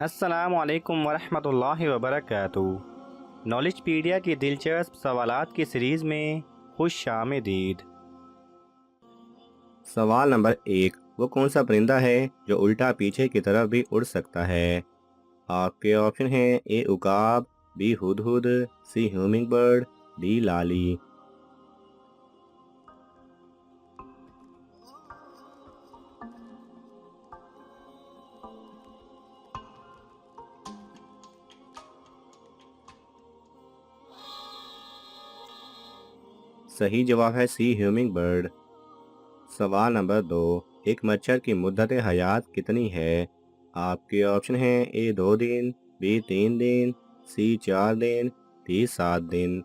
अस्सलाम वालेकुम वरहमतुल्लाहि वबरकातुहू। नॉलेजपीडिया की दिलचस्प सवालात की सीरीज़ में खुश आमदीद। सवाल नंबर 1। वो कौन सा परिंदा है जो उल्टा पीछे की तरफ भी उड़ सकता है? आपके ऑप्शन हैं: ए उकाब, बी हुदहुद, सी ह्यूमिंग बर्ड, डी लाली। सही जवाब है सी ह्यूमिंग बर्ड। सवाल नंबर 2। एक मच्छर की मुद्दत हयात कितनी है? आपके ऑप्शन हैं: ए 2 दिन, बी 3 दिन, सी 4 दिन, डी 7 दिन।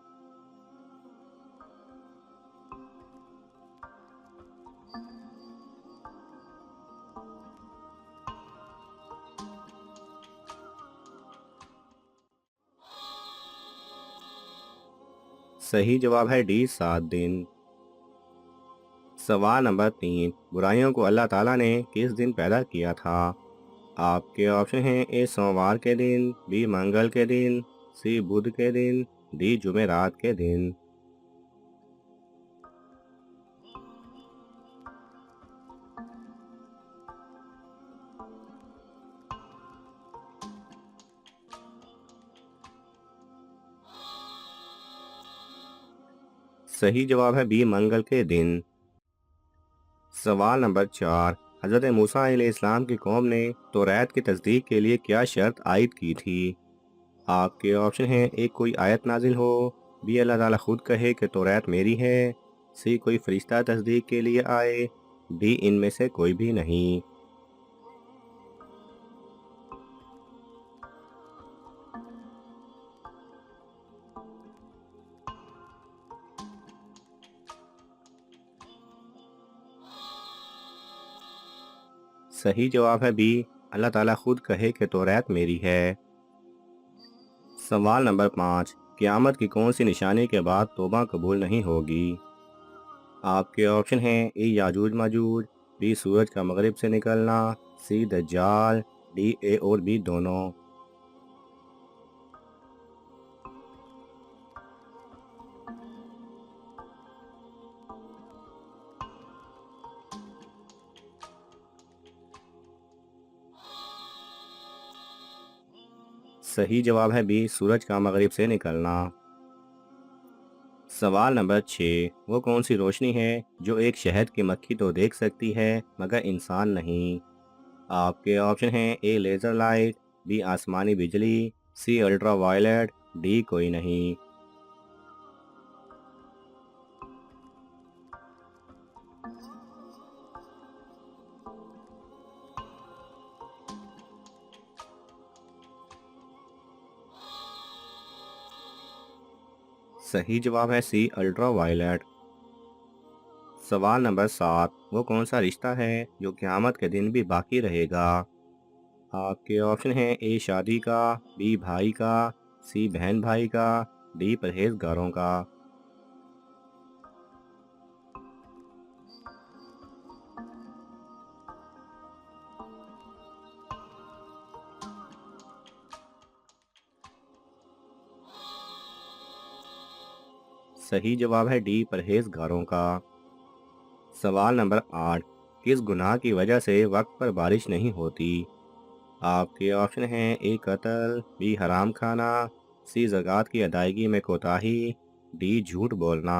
सही जवाब है डी 7 दिन। सवाल नंबर 3। बुराइयों को अल्लाह ताला ने किस दिन पैदा किया था? आपके ऑप्शन हैं: ए सोमवार के दिन, बी मंगल के दिन, सी बुध के दिन, डी जुमेरात के दिन। सही जवाब है बी मंगल के दिन। सवाल नंबर 4। हज़रत मूसा अलैहिस्सलाम की कौम ने तौरात की तस्दीक के लिए क्या शर्त आयद की थी? आपके ऑप्शन हैं: ए कोई आयत नाजिल हो, बी अल्लाह ताला खुद कहे कि तौरात मेरी है, सी कोई फरिश्ता तस्दीक के लिए आए, डी इनमें से कोई भी नहीं। सही जवाब है बी अल्लाह ताला खुद कहे कि तौरात मेरी है। सवाल नंबर 5। क़यामत की कौन सी निशानी के बाद तौबा कबूल नहीं होगी? आपके ऑप्शन हैं: ए याजूज माजूज, बी सूरज का मगरिब से निकलना, सी दज्जाल, डी ए और बी दोनों। सही जवाब है बी सूरज का मगरिब से निकलना। सवाल नंबर 6। वो कौन सी रोशनी है जो एक शहद की मक्खी तो देख सकती है मगर इंसान नहीं? आपके ऑप्शन हैं: ए लेज़र लाइट, बी आसमानी बिजली, सी अल्ट्रा वायलेट, डी कोई नहीं। सही जवाब है सी अल्ट्रा वायलेट। सवाल नंबर 7। वो कौन सा रिश्ता है जो क़यामत के दिन भी बाकी रहेगा? आपके ऑप्शन हैं: ए शादी का, बी भाई का, सी बहन भाई का, डी परहेजगारों का। सही जवाब है डी परहेजगारों का। सवाल नंबर 8। किस गुनाह की वजह से वक्त पर बारिश नहीं होती? आपके ऑप्शन हैं: ए कत्ल, बी हराम खाना, सी ज़कात की अदायगी में कोताही, डी झूठ बोलना।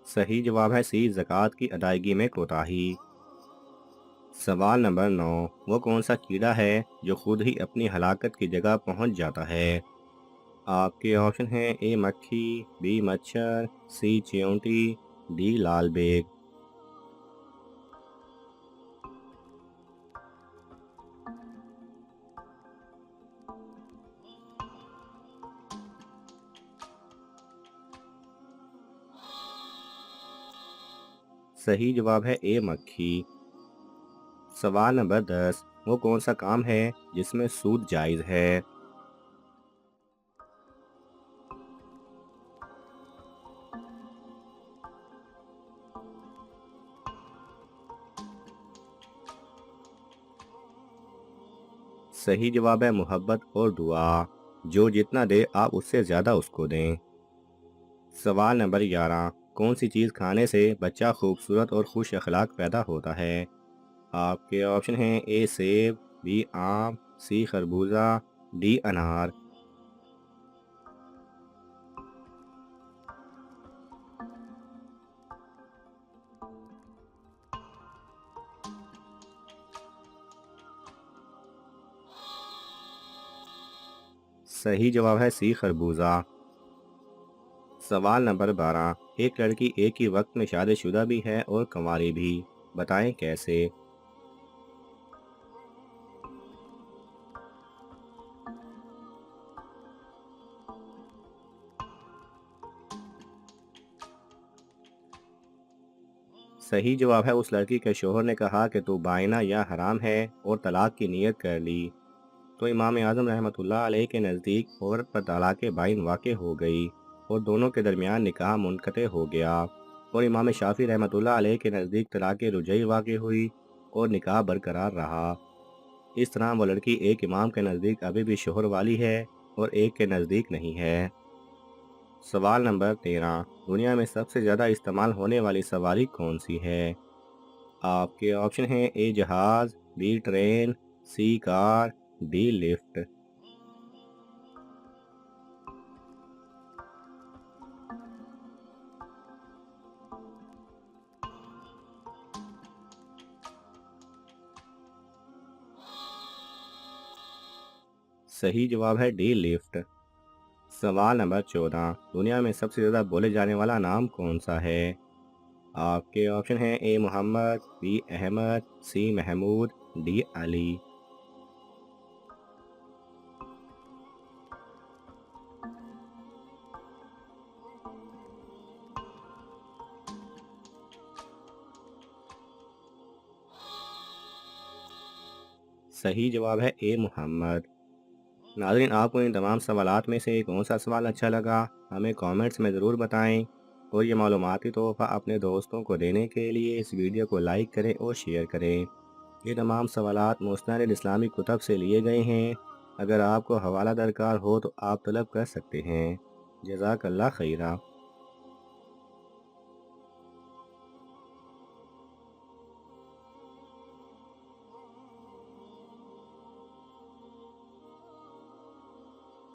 सही जवाब है सी ज़कात की अदायगी में कोताही। सवाल नंबर 9। वो कौन सा कीड़ा है जो खुद ही अपनी हलाकत की जगह पहुंच जाता है? आपके ऑप्शन हैं: ए मक्खी, बी मच्छर, सी चींटी, डी लाल बेग। सही जवाब है ए मक्खी। सवाल नंबर 10। वो कौन सा काम है जिसमें सूद जायज़ है? सही जवाब है मोहब्बत और दुआ। जो जितना दे आप उससे ज़्यादा उसको दें। सवाल नंबर 11, कौन सी चीज़ खाने से बच्चा खूबसूरत और खुश अखलाक पैदा होता है? आपके ऑप्शन हैं ए सेब, बी आम, सी खरबूजा, डी अनार। सही जवाब है सी खरबूजा। सवाल नंबर 12, एक लड़की एक ही वक्त में शादीशुदा भी है और कंवारी भी, बताएं कैसे? सही जवाब है उस लड़की के शोहर ने कहा कि तू बायना या हराम है और तलाक की नीयत कर ली। तो इमाम आज़म रहमतुल्लाह अलैह के नज़दीक औरत पर तलाक बाइन वाक़ हो गई और दोनों के दरमियान निकाह मुनक़ते हो गया। और इमाम शाफ़ी रहमतुल्लाह अलैह के नज़दीक तलाक रुजई वाक़ हुई और निकाह बरकरार रहा। इस तरह वो लड़की एक इमाम के नज़दीक अभी भी शोहर वाली है और एक के नज़दीक नहीं है। सवाल नंबर 13, दुनिया में सबसे ज़्यादा इस्तेमाल होने वाली सवारी कौन सी है? आपके ऑप्शन हैं ए जहाज़, बी ट्रेन, सी कार, डी लिफ्ट। सही जवाब है डी लिफ्ट। सवाल नंबर 14, दुनिया में सबसे ज़्यादा बोले जाने वाला नाम कौन सा है? आपके ऑप्शन हैं ए मोहम्मद, बी अहमद, सी महमूद, डी अली। सही जवाब है ए मोहम्मद। नाज़रीन, आपको इन तमाम सवालात में से कौन सा सवाल अच्छा लगा हमें कमेंट्स में ज़रूर बताएं। और ये मालूमाती तोहफ़ा अपने दोस्तों को देने के लिए इस वीडियो को लाइक करें और शेयर करें। ये तमाम सवालात मुस्तनिद इस्लामी कुतब से लिए गए हैं। अगर आपको हवाला दरकार हो तो आप तलब कर सकते हैं। जज़ाकल्लाह खैरा।